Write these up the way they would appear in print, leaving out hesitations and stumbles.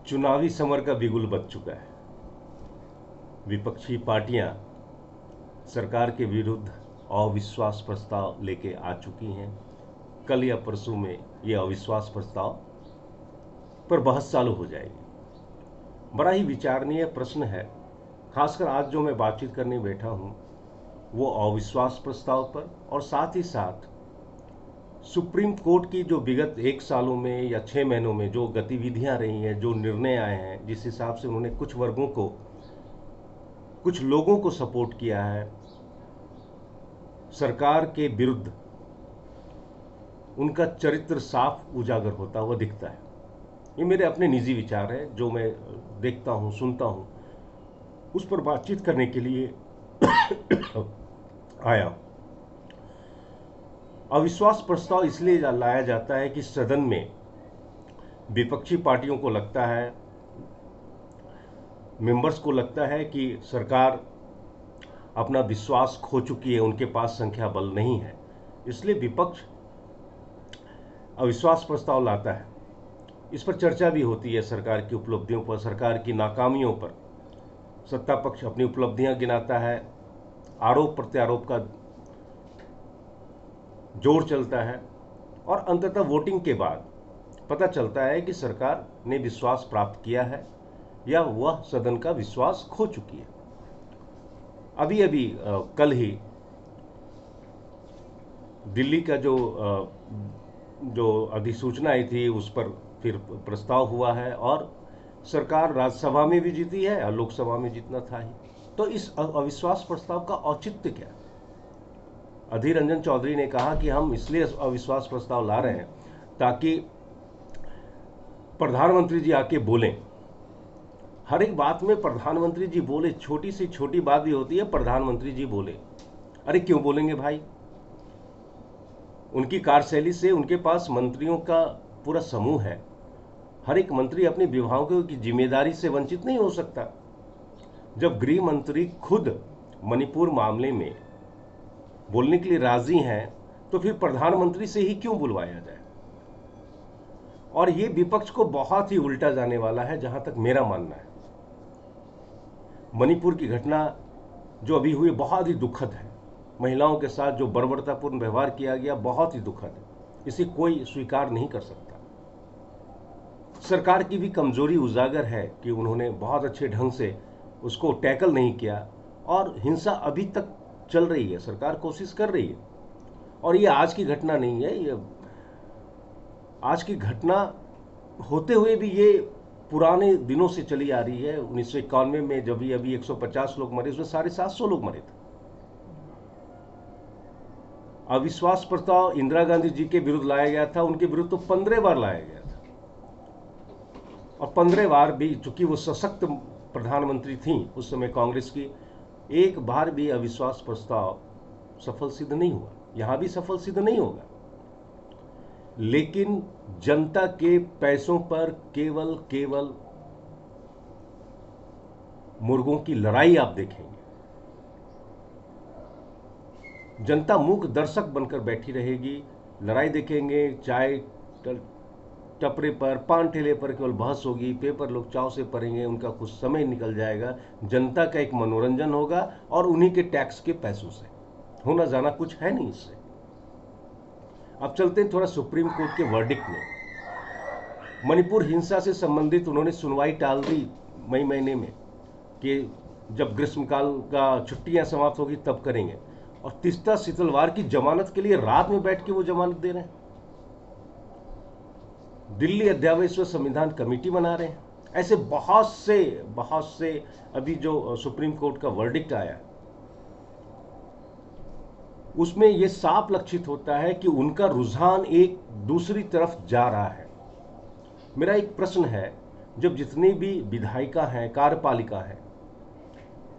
चुनावी समर का बिगुल बज चुका है। विपक्षी पार्टियां सरकार के विरुद्ध अविश्वास प्रस्ताव लेके आ चुकी हैं। कल या परसों में ये अविश्वास प्रस्ताव पर बहस चालू हो जाएगी। बड़ा ही विचारणीय प्रश्न है। खासकर आज जो मैं बातचीत करने बैठा हूं वो अविश्वास प्रस्ताव पर और साथ ही साथ सुप्रीम कोर्ट की जो विगत 1 सालों में या 6 महीनों में जो गतिविधियां रही हैं, जो निर्णय आए हैं, जिस हिसाब से उन्होंने कुछ वर्गों को, कुछ लोगों को सपोर्ट किया है सरकार के विरुद्ध, उनका चरित्र साफ उजागर होता हुआ दिखता है। ये मेरे अपने निजी विचार हैं जो मैं देखता हूं, सुनता हूं, उस पर बातचीत करने के लिए आया। अविश्वास प्रस्ताव इसलिए लाया जाता है कि सदन में विपक्षी पार्टियों को लगता है, मेंबर्स को लगता है कि सरकार अपना विश्वास खो चुकी है, उनके पास संख्या बल नहीं है। इसलिए विपक्ष अविश्वास प्रस्ताव लाता है। इस पर चर्चा भी होती है, सरकार की उपलब्धियों पर, सरकार की नाकामियों पर। सत्ता पक्ष अपनी उपलब्धियां गिनाता है, आरोप प्रत्यारोप का जोर चलता है और अंततः वोटिंग के बाद पता चलता है कि सरकार ने विश्वास प्राप्त किया है या वह सदन का विश्वास खो चुकी है। अभी अभी कल ही दिल्ली का जो अधिसूचना आई थी उस पर फिर प्रस्ताव हुआ है और सरकार राज्यसभा में भी जीती है और लोकसभा में जीतना था ही। तो इस अविश्वास प्रस्ताव का औचित्य क्या? अधीर रंजन चौधरी ने कहा कि हम इसलिए अविश्वास प्रस्ताव ला रहे हैं ताकि प्रधानमंत्री जी आके बोलें। हर एक बात में प्रधानमंत्री जी बोले, छोटी सी छोटी बात भी होती है प्रधानमंत्री जी बोले। अरे क्यों बोलेंगे भाई? उनकी कार्यशैली से उनके पास मंत्रियों का पूरा समूह है। हर एक मंत्री अपने विभागों की जिम्मेदारी से वंचित नहीं हो सकता। जब गृह मंत्री खुद मणिपुर मामले में बोलने के लिए राजी हैं तो फिर प्रधानमंत्री से ही क्यों बुलवाया जाए? और ये विपक्ष को बहुत ही उल्टा जाने वाला है, जहां तक मेरा मानना है। मणिपुर की घटना जो अभी हुई बहुत ही दुखद है। महिलाओं के साथ जो बर्बरतापूर्ण व्यवहार किया गया बहुत ही दुखद है। इसे कोई स्वीकार नहीं कर सकता। सरकार की भी कमजोरी उजागर है कि उन्होंने बहुत अच्छे ढंग से उसको टैकल नहीं किया और हिंसा अभी तक चल रही है। सरकार कोशिश कर रही है और ये आज की घटना नहीं है। ये आज की घटना होते हुए भी ये पुराने दिनों से चली आ रही है। 1991 में जब अभी 150 लोग मरे, उसमें 750 लोग मरे थे। अविश्वास प्रस्ताव इंदिरा गांधी जी के विरुद्ध लाया गया था, उनके विरुद्ध तो 15 बार लाया गया था और 15 बार भी, चूंकि वो सशक्त प्रधानमंत्री थी उस समय कांग्रेस की, एक बार भी अविश्वास प्रस्ताव सफल सिद्ध नहीं हुआ। यहां भी सफल सिद्ध नहीं होगा। लेकिन जनता के पैसों पर केवल मुर्गों की लड़ाई आप देखेंगे। जनता मूक दर्शक बनकर बैठी रहेगी, लड़ाई देखेंगे। चाय टपरे पर, पान ठेले पर केवल बहस होगी, पेपर लोग चाव से पढ़ेंगे, उनका कुछ समय निकल जाएगा। जनता का एक मनोरंजन होगा और उन्हीं के टैक्स के पैसों से होना जाना कुछ है नहीं इससे। अब चलते हैं थोड़ा सुप्रीम कोर्ट के वर्डिक्ट में। मणिपुर हिंसा से संबंधित उन्होंने सुनवाई टाल दी मई महीने में कि जब ग्रीष्मकाल का छुट्टियां समाप्त होगी तब करेंगे, और तीस्ता शीतलवार की जमानत के लिए रात में बैठ के वो जमानत दे रहे हैं। दिल्ली अध्यादेश व संविधान कमेटी बना रहे हैं। ऐसे बहुत से अभी जो सुप्रीम कोर्ट का वर्डिक्ट आया उसमें यह साफ लक्षित होता है कि उनका रुझान एक दूसरी तरफ जा रहा है। मेरा एक प्रश्न है, जब जितनी भी विधायिका हैं, कार्यपालिका है,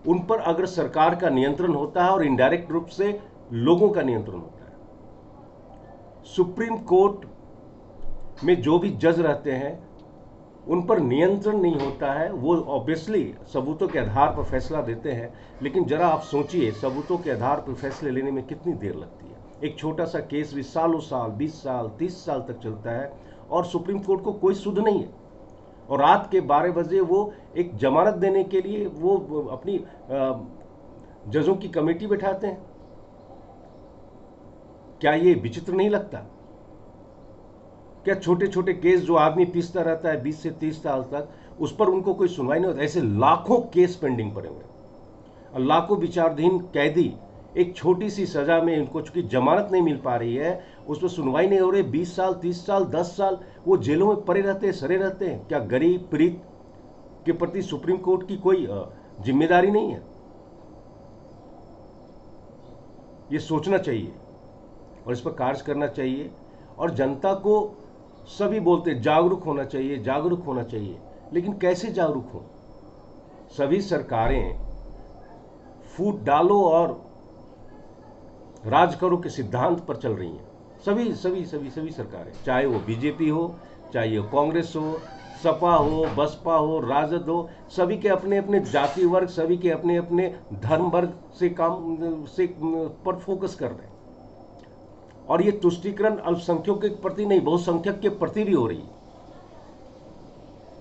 उन पर अगर सरकार का नियंत्रण होता है और इनडायरेक्ट रूप से लोगों का नियंत्रण होता है, सुप्रीम कोर्ट में जो भी जज रहते हैं उन पर नियंत्रण नहीं होता है। वो ऑब्वियसली सबूतों के आधार पर फैसला देते हैं, लेकिन जरा आप सोचिए सबूतों के आधार पर फैसले लेने में कितनी देर लगती है। एक छोटा सा केस भी सालों साल, 20 साल, 30 साल तक चलता है और सुप्रीम कोर्ट को कोई सुध नहीं है। और रात के 12 बजे वो एक जमानत देने के लिए वो अपनी जजों की कमेटी बैठाते हैं। क्या ये विचित्र नहीं लगता? क्या छोटे छोटे केस जो आदमी पीसता रहता है 20 से 30 साल तक, उस पर उनको कोई सुनवाई नहीं होती? ऐसे लाखों केस पेंडिंग पड़े हुए हैं और लाखों विचाराधीन कैदी एक छोटी सी सजा में, इनको चूंकि जमानत नहीं मिल पा रही है, उस पर सुनवाई नहीं हो रही। 20 साल, 30 साल, 10 साल वो जेलों में पड़े रहते हैं, सड़े रहते हैं। क्या गरीब पीड़ित के प्रति सुप्रीम कोर्ट की कोई जिम्मेदारी नहीं है? ये सोचना चाहिए और इस पर कार्य करना चाहिए। और जनता को सभी बोलते जागरूक होना चाहिए, जागरूक होना चाहिए, लेकिन कैसे जागरूक हो? सभी सरकारें फूट डालो और राज करो के सिद्धांत पर चल रही हैं। सभी सभी सभी सभी सरकारें, चाहे वो बीजेपी हो, चाहे वो कांग्रेस हो, सपा हो, बसपा हो, राजद हो, सभी के अपने अपने जाति वर्ग, सभी के अपने अपने धर्म वर्ग से काम से पर फोकस कर रहे हैं। और ये तुष्टीकरण अल्पसंख्यकों के प्रति नहीं, बहुसंख्यक के प्रति भी हो रही है।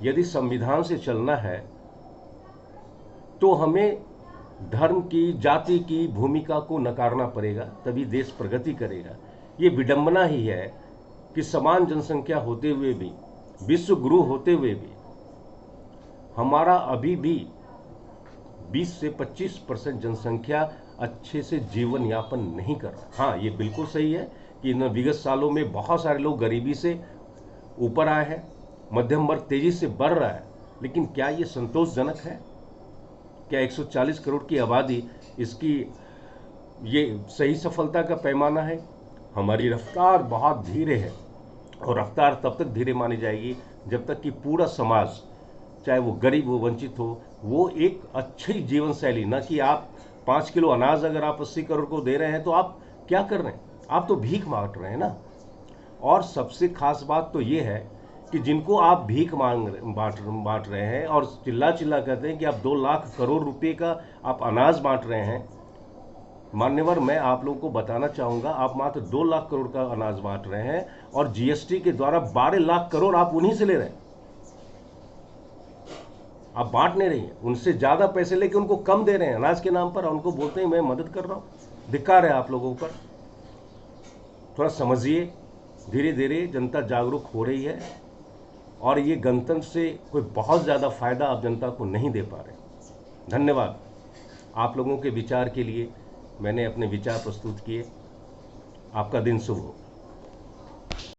यदि संविधान से चलना है तो हमें धर्म की, जाति की भूमिका को नकारना पड़ेगा, तभी देश प्रगति करेगा। ये विडंबना ही है कि समान जनसंख्या होते हुए भी, विश्व गुरु होते हुए भी, हमारा अभी भी 20 से 25% जनसंख्या अच्छे से जीवन यापन नहीं कर रहा। हाँ, ये बिल्कुल सही है कि इन विगत सालों में बहुत सारे लोग गरीबी से ऊपर आए हैं, मध्यम वर्ग तेजी से बढ़ रहा है, लेकिन क्या ये संतोषजनक है? क्या 140 करोड़ की आबादी इसकी ये सही सफलता का पैमाना है? हमारी रफ्तार बहुत धीरे है और रफ्तार तब तक धीरे मानी जाएगी जब तक कि पूरा समाज, चाहे वो गरीब हो, वंचित हो, वो एक अच्छी जीवन शैली, ना कि आप 5 किलो अनाज अगर आप 80 करोड़ को दे रहे हैं तो आप क्या कर रहे हैं? आप तो भीख मांग रहे हैं ना। और सबसे खास बात तो ये है कि जिनको आप भीख बांट रहे हैं और चिल्ला चिल्ला कहते हैं कि आप 2 लाख करोड़ रुपए का आप अनाज बांट रहे हैं, मान्यवर, मैं आप लोगों को बताना चाहूंगा, आप मात्र 2 लाख करोड़ का अनाज बांट रहे हैं और जीएसटी के द्वारा 12 लाख करोड़ आप उन्हीं से ले रहे हैं। आप बांट नहीं रही हैं, उनसे ज्यादा पैसे लेके उनको कम दे रहे हैं अनाज के नाम पर, और उनको बोलते हैं मैं मदद कर रहा हूं। धिक्कार है आप लोगों पर। थोड़ा समझिए, धीरे धीरे जनता जागरूक हो रही है और ये गणतंत्र से कोई बहुत ज़्यादा फायदा आप जनता को नहीं दे पा रहे। धन्यवाद। आप लोगों के विचार के लिए मैंने अपने विचार प्रस्तुत किए। आपका दिन शुभ हो।